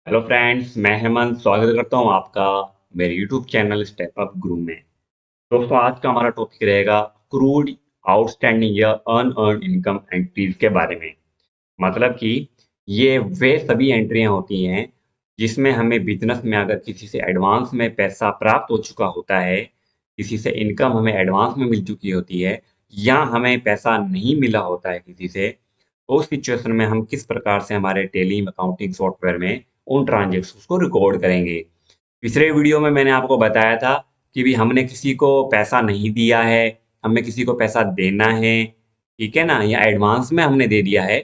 Hello friends, मैं हेमंत स्वागत करता हूं आपका मेरे यूट्यूब चैनल स्टेप अप गुरु में। दोस्तों, आज का हमारा टॉपिक रहेगा क्रूड आउटस्टैंडिंग या अनअर्न्ड इनकम एंट्रीज के बारे में। मतलब कि ये वे सभी एंट्रियां होती हैं जिसमें हमें बिजनेस में अगर किसी से एडवांस में पैसा प्राप्त हो चुका होता है, किसी से इनकम हमें एडवांस में मिल चुकी होती है, या हमें पैसा नहीं मिला होता है किसी से, तो उस सिचुएशन में हम किस प्रकार से हमारे टेली अकाउंटिंग सॉफ्टवेयर में उन ट्रांजेक्शन्स को रिकॉर्ड करेंगे। पिछले वीडियो में मैंने आपको बताया था कि भी हमने किसी को पैसा नहीं दिया है, हमें किसी को पैसा देना है, ठीक है ना, या एडवांस में हमने दे दिया है,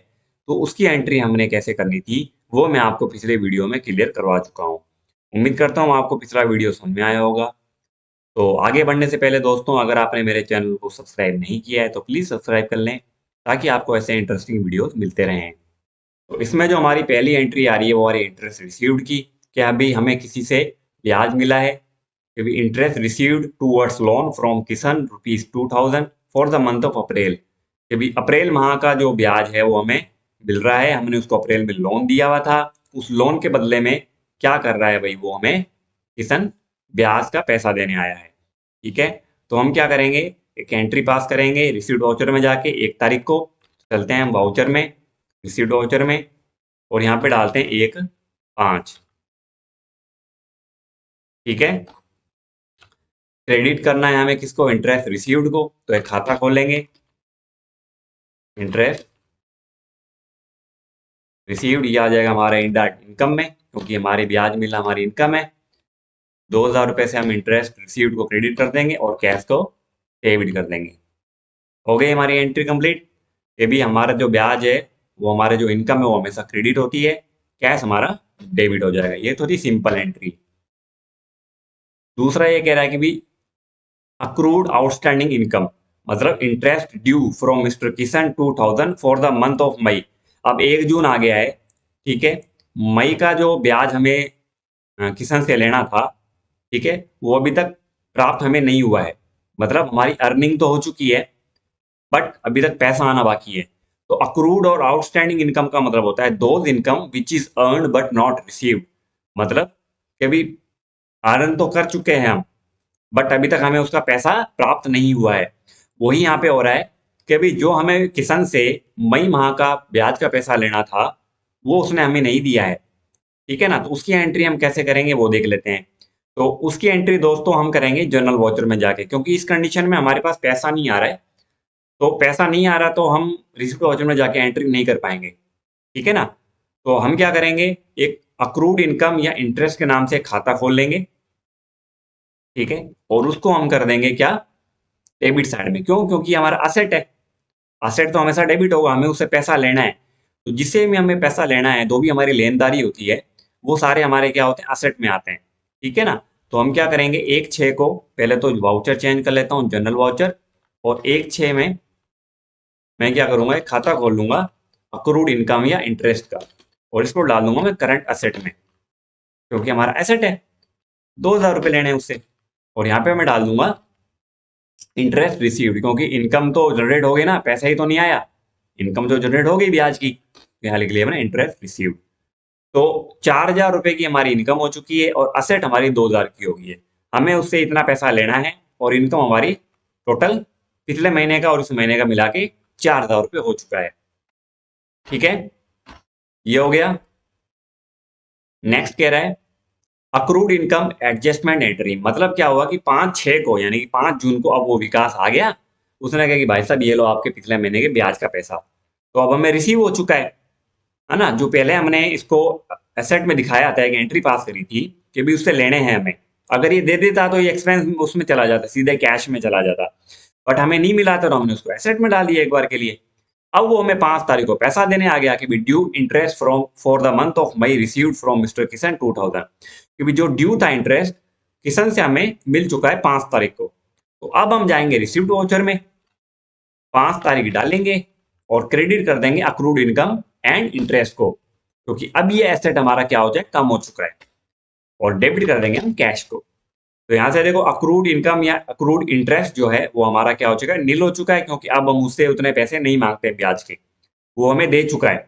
तो उसकी एंट्री हमने कैसे करनी थी, वो मैं आपको पिछले वीडियो में क्लियर करवा चुका हूँ। उम्मीद करता हूँ आपको पिछला वीडियो समझ में आया होगा। तो आगे बढ़ने से पहले दोस्तों, अगर आपने मेरे चैनल को सब्सक्राइब नहीं किया है तो प्लीज़ सब्सक्राइब कर लें, ताकि आपको ऐसे इंटरेस्टिंग वीडियोस मिलते रहें। तो इसमें जो हमारी पहली एंट्री आ रही है वो आ रही है इंटरेस्ट रिसीव्ड की। क्या अभी हमें किसी से ब्याज मिला है कि भी interest received towards loan from Kishan rupees 2000 for the month of April. कि भी अप्रैल माह का जो ब्याज है वो हमें मिल रहा है, हमने उसको अप्रैल में लोन दिया हुआ था। उस लोन के बदले में क्या कर रहा है भाई, वो हमें किशन ब्याज का पैसा देने आया है। ठीक है, तो हम क्या करेंगे, एक एंट्री पास करेंगे रिसीव्ड वाउचर में जाके 1 तारीख को। चलते हैं हम वाउचर में, रिसीव्ड वाउचर में, और यहाँ पे डालते हैं 1/5। ठीक है, क्रेडिट करना है हमें किसको, इंटरेस्ट रिसीव्ड को। तो एक खाता खोलेंगे, इंटरेस्ट रिसीव्ड, ये आ जाएगा हमारा इंडायरेक्ट इनकम में, क्योंकि हमारे ब्याज मिला हमारी इनकम है। 2000 रुपये से हम इंटरेस्ट रिसीव्ड को क्रेडिट कर देंगे और कैश को डेबिट कर देंगे। हो गई हमारी एंट्री कंप्लीट। ये भी हमारा जो ब्याज है, वो हमारे जो इनकम है वो हमेशा क्रेडिट होती है, कैश हमारा डेबिट हो जाएगा। ये तो थी सिंपल एंट्री। दूसरा ये कह रहा है कि भी अक्रूड आउटस्टैंडिंग इनकम, मतलब interest due from mister Kishan 2000 for the month of May. अब 1 जून आ गया है, ठीक है। मई का जो ब्याज हमें किशन से लेना था, ठीक है, वो अभी तक प्राप्त हमें नहीं हुआ है। मतलब हमारी अर्निंग तो हो चुकी है, बट अभी तक पैसा आना बाकी है। तो अक्रूड और आउटस्टैंडिंग इनकम का मतलब होता है those income which is earn but not received. मतलब कि अभी अर्न तो कर चुके हैं हम, बट अभी तक हमें उसका पैसा प्राप्त नहीं हुआ है। वही यहाँ पे हो रहा है कि अभी जो हमें किसान से मई माह का ब्याज का पैसा लेना था, वो उसने हमें नहीं दिया है। ठीक है ना, तो उसकी एंट्री हम कैसे करेंगे वो देख लेते हैं। तो उसकी एंट्री दोस्तों हम करेंगे जनरल वाउचर में जाके, क्योंकि इस कंडीशन में हमारे पास पैसा नहीं आ रहा है। तो पैसा नहीं आ रहा तो हम रिसिप्ट वाउचर में जाके एंट्री नहीं कर पाएंगे। ठीक है ना, तो हम क्या करेंगे, एक अक्रूड इनकम या इंटरेस्ट के नाम से एक खाता खोल लेंगे। ठीक है, और उसको हम कर देंगे क्या, डेबिट साइड में। क्यों, क्योंकि हमारा असेट है। असेट तो हमेशा डेबिट होगा, हमें उससे पैसा लेना है। तो जिससे भी हमें पैसा लेना है, जो भी हमारी लेनदारी होती है, वो सारे हमारे क्या होते हैं, असेट में आते हैं। ठीक है ना, तो हम क्या करेंगे, 1/6 को पहले तो वाउचर चेंज कर लेता हूँ जनरल वाउचर, और 1/6 में मैं क्या करूंगा, एक खाता खोल लूंगा अक्रूड इनकम या इंटरेस्ट का, और इसको डाल दूंगा मैं करंट असेट में, क्योंकि हमारा एसेट है, 2000 रुपये लेने हैं उससे। और यहाँ पे मैं डाल दूंगा इंटरेस्ट रिसीव्ड, क्योंकि इनकम तो जनरेट हो गई ना, पैसा ही तो नहीं आया, इनकम तो जनरेट हो गई ब्याज की। यहाँ लिख लिया मैंने इंटरेस्ट रिसीव्ड। तो 4000 रुपये की हमारी इनकम हो चुकी है और असेट हमारी 2000 की हो गई है। हमें उससे इतना पैसा लेना है, और इनकम हमारी टोटल पिछले महीने का और इस महीने का मिला के 4000 रुपये हो चुका है। ठीक है, ये हो गया। नेक्स्ट कह रहा है अक्रूड इनकम एडजस्टमेंट एंट्री। मतलब क्या हुआ कि 5/6 को, यानी कि 5 जून को, अब वो विकास आ गया। उसने कहा कि भाई साहब ये लो आपके पिछले महीने के ब्याज का पैसा। तो अब हमें रिसीव हो चुका है ना। जो पहले हमने इसको एसेट में दिखाया था, एक एंट्री पास करी थी कि भी उससे लेने हैं हमें। अगर ये दे देता तो ये एक्सपेंस उसमें चला जाता, सीधे कैश में चला जाता। बट हमें नहीं मिला था, तो हमने उसको एसेट में डाल दिया एक बार के लिए। अब वो हमें 5 तारीख को पैसा देने आ गया कि भी due interest from for the month of May received from mister Kishan 2000। क्योंकि जो ड्यू था इंटरेस्ट किशन से हमें मिल चुका है 5 तारीख को। तो अब हम जाएंगे रिसिप्ट वाउचर में, 5 तारीख डालेंगे और क्रेडिट कर देंगे अक्रूड इनकम एंड इंटरेस्ट को, क्योंकि अब ये एसेट हमारा क्या हो जाए, कम हो चुका है। और डेबिट कर देंगे हम कैश को। तो यहाँ से देखो अक्रूड इनकम या अक्रूड इंटरेस्ट जो है वो हमारा क्या हो चुका है, नील हो चुका है, क्योंकि अब हम उससे उतने पैसे नहीं मांगते ब्याज के, वो हमें दे चुका है।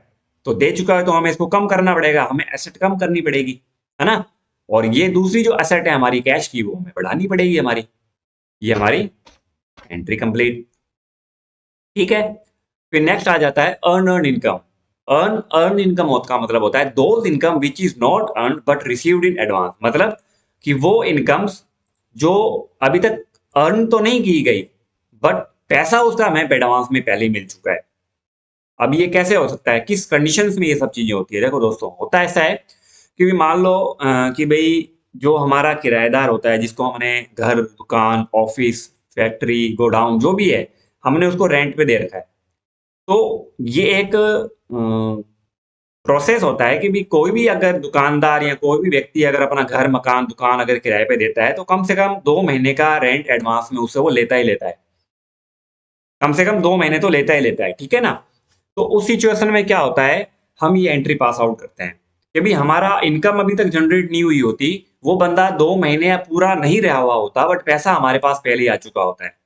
तो दे चुका है तो हमें इसको कम करना पड़ेगा, हमें एसेट कम करनी पड़ेगी, है ना? और ये दूसरी जो एसेट है हमारी कैश की, वो हमें बढ़ानी पड़ेगी हमारी। ये हमारी एंट्री कंप्लीट। ठीक है। फिर नेक्स्ट आ जाता है अर्न इनकम। अर्न इनकम का मतलब होता है those income which is not earn but received in advance. मतलब कि वो इनकम्स जो अभी तक अर्न तो नहीं की गई, बट पैसा उसका हमें एडवांस में पहले ही मिल चुका है। अब ये कैसे हो सकता है, किस कंडीशंस में ये सब चीजें होती है? देखो दोस्तों, होता ऐसा है कि मान लो कि भाई जो हमारा किराएदार होता है, जिसको हमने घर, दुकान, ऑफिस, फैक्ट्री, गोडाउन जो भी है, हमने उसको रेंट पे दे रखा है। तो ये एक प्रोसेस होता है कि भी कोई भी अगर दुकानदार या कोई भी व्यक्ति अगर अपना घर, मकान, दुकान अगर किराए पे देता है, तो कम से कम 2 महीने का रेंट एडवांस में उससे वो लेता ही लेता है। कम से कम 2 महीने तो लेता ही लेता है, ठीक है ना? तो उस सिचुएशन में क्या होता है, हम ये एंट्री पास आउट करते हैं कि भी हमारा इनकम अभी तक जनरेट नहीं हुई होती, वो बंदा 2 महीने या पूरा नहीं रहा हुआ होता, बट पैसा हमारे पास पहले ही आ चुका होता है।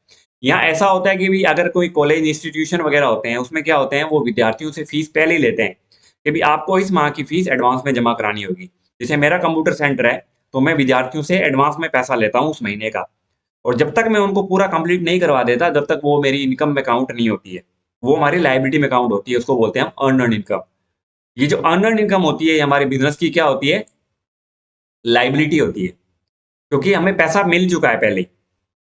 यहाँ ऐसा होता है कि भी अगर कोई कॉलेज, इंस्टीट्यूशन वगैरह होते हैं, उसमें क्या होते हैं, वो विद्यार्थियों से फीस पहले ही लेते हैं कि भी आपको इस माह की फीस एडवांस में जमा करानी होगी। जैसे मेरा कंप्यूटर सेंटर है, तो मैं विद्यार्थियों से एडवांस में पैसा लेता हूँ उस महीने का, और जब तक मैं उनको पूरा कंप्लीट नहीं करवा देता, जब तक वो मेरी इनकम में काउंट नहीं होती है। वो हमारी लायबिलिटी में काउंट होती है, उसको बोलते हैं हम अर्नड इनकम। ये जो अर्नड इनकम होती है, ये हमारे बिजनेस की क्या होती है, लायबिलिटी होती है, क्योंकि हमें पैसा मिल चुका है पहले ही।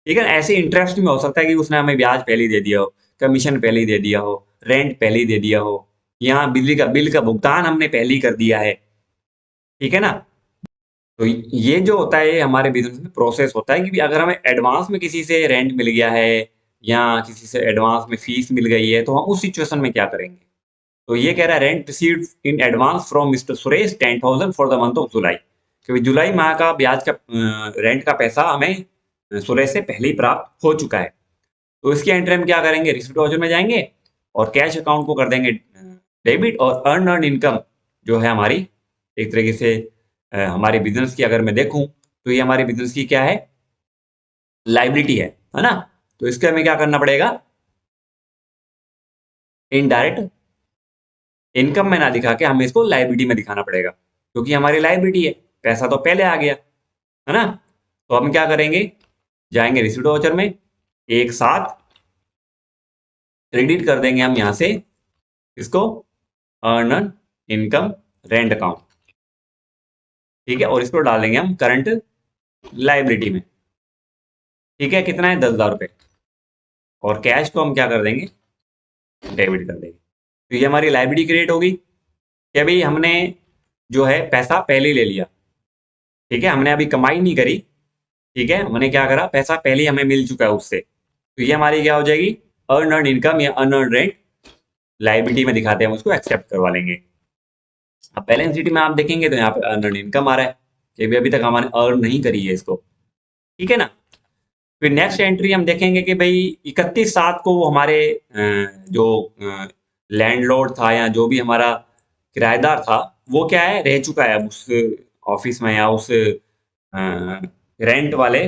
ठीक है, ऐसे इंटरेस्ट में हो सकता है कि उसने हमें ब्याज पहले ही दे दिया हो, कमीशन पहले ही दे दिया हो, रेंट पहले ही दे दिया हो, यहाँ बिजली का बिल का भुगतान हमने पहले ही कर दिया है। ठीक है ना? तो ये जो होता है, ये हमारे बिजनेस में प्रोसेस होता है कि भी अगर हमें एडवांस में किसी से रेंट मिल गया है या किसी से एडवांस में फीस मिल गई है, तो हम उस सिचुएशन में क्या करेंगे? तो ये कह रहा है rent received in advance from mister Suresh 10,000 for the month of July. क्योंकि जुलाई माह का ब्याज का रेंट का पैसा हमें सुरेश से पहले ही प्राप्त हो चुका है। तो इसकी एंट्री हम क्या करेंगे, रिसिप्ट वाउचर में जाएंगे और कैश अकाउंट को कर देंगे डेबिट, और अर्न इनकम जो है हमारी, एक तरीके से हमारे बिजनेस की अगर मैं देखूं, तो ये हमारे बिजनेस की क्या है, लाइबिलिटी है ना? तो इसके हमें क्या करना पड़ेगा, इनडायरेक्ट इनकम में ना दिखा के हमें इसको लाइबिलिटी में दिखाना पड़ेगा, क्योंकि हमारी लाइबिलिटी है, पैसा तो पहले आ गया, है ना? तो हम क्या करेंगे, जाएंगे रिसिप्ट वाउचर में, एक साथ क्रेडिट कर देंगे हम यहां से इसको, अर्न इनकम रेंट अकाउंट। ठीक है, और इसको डाल देंगे हम करंट लाइबिलिटी में। ठीक है, कितना है, 10,000 रुपये, और कैश को हम क्या कर देंगे, डेबिट कर देंगे। तो ये हमारी लाइबिलिटी क्रिएट होगी कि भाई हमने जो है पैसा पहले ही ले लिया। ठीक है, हमने अभी कमाई नहीं करी, ठीक है, हमने क्या करा, पैसा पहले ही हमें मिल चुका है उससे। तो ये हमारी क्या हो जाएगी, अर्न इनकम या अर्न रेंट, लाइबिलिटी में दिखाते हैं हम उसको एक्सेप्ट करवा लेंगे। अब बैलेंस शीट में आप देखेंगे तो यहाँ पे अर्न इनकम आ रहा है कि भी अभी तक हमने अर्न नहीं करी है इसको। ठीक है ना? फिर नेक्स्ट एंट्री हम देखेंगे कि भाई 31/7 को वो हमारे जो लैंडलॉर्ड था या जो भी हमारा किराएदार था, वो क्या है, रह चुका है अब उस ऑफिस में या उस रेंट वाले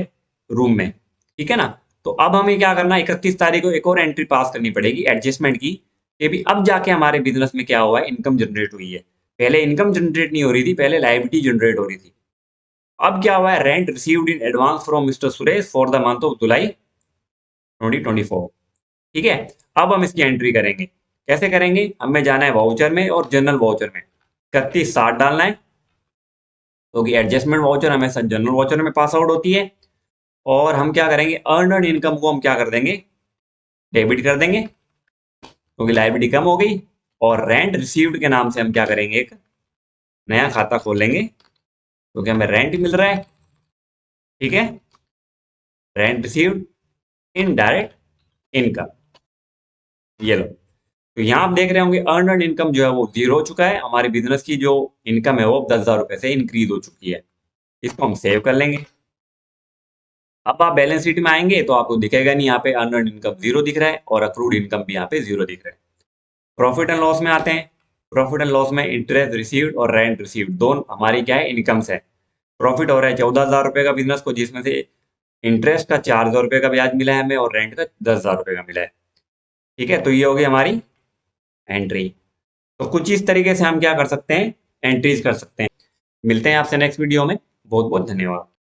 रूम में। ठीक है ना? तो अब हमें क्या करना है, 31 तारीख को एक और एंट्री पास करनी पड़ेगी एडजस्टमेंट की, कि भी अब जाके हमारे बिजनेस में क्या हुआ है, इनकम जनरेट हुई है। पहले इनकम जनरेट नहीं हो रही थी, पहले लायबिलिटी जनरेट हो रही थी। अब क्या हुआ है, rent received in advance from mister Suresh for the month of July 2024। ठीक है, अब हम इसकी एंट्री करेंगे। कैसे करेंगे, हमें जाना है वाउचर में और जनरल वाउचर में 31/7 डालना है, क्योंकि एडजस्टमेंट वाउचर हमेशा जनरल वाउचर में पास आउट होती है। और हम क्या करेंगे, अर्नड इनकम को हम क्या कर देंगे, डेबिट कर देंगे, क्योंकि लायबिलिटी कम हो गई। और रेंट रिसीव्ड के नाम से हम क्या करेंगे, एक नया खाता खोलेंगे, क्योंकि हमें रेंट मिल रहा है। ठीक है, rent received in direct income, ये लो। तो यहाँ आप देख रहे होंगे अर्नड इनकम जो है वो 0 हो चुका है, हमारे बिजनेस की जो इनकम है वो 10,000 रुपए से इंक्रीज हो चुकी है। इसको हम सेव कर लेंगे। अब आप बैलेंस शीट में आएंगे तो आपको दिखेगा नहीं, यहाँ पे अर्नड इनकम 0 दिख रहा है और अक्रूड इनकम भी यहाँ पे 0 दिख रहा है। प्रॉफिट एंड लॉस में आते हैं। प्रॉफिट एंड लॉस में इंटरेस्ट रिसीव्ड और रेंट रिसीव्ड दोनों हमारी क्या है, इनकम्स है। प्रॉफिट हो रहा है 14,000 रुपए का बिजनेस को, जिसमें से इंटरेस्ट का 4,000 रुपए का ब्याज मिला है हमें और रेंट का 10,000 रुपए का मिला है। ठीक है, तो ये होगी हमारी एंट्री। तो कुछ इस तरीके से हम क्या कर सकते हैं, एंट्रीज कर सकते हैं। मिलते हैं आपसे नेक्स्ट वीडियो में। बहुत बहुत धन्यवाद।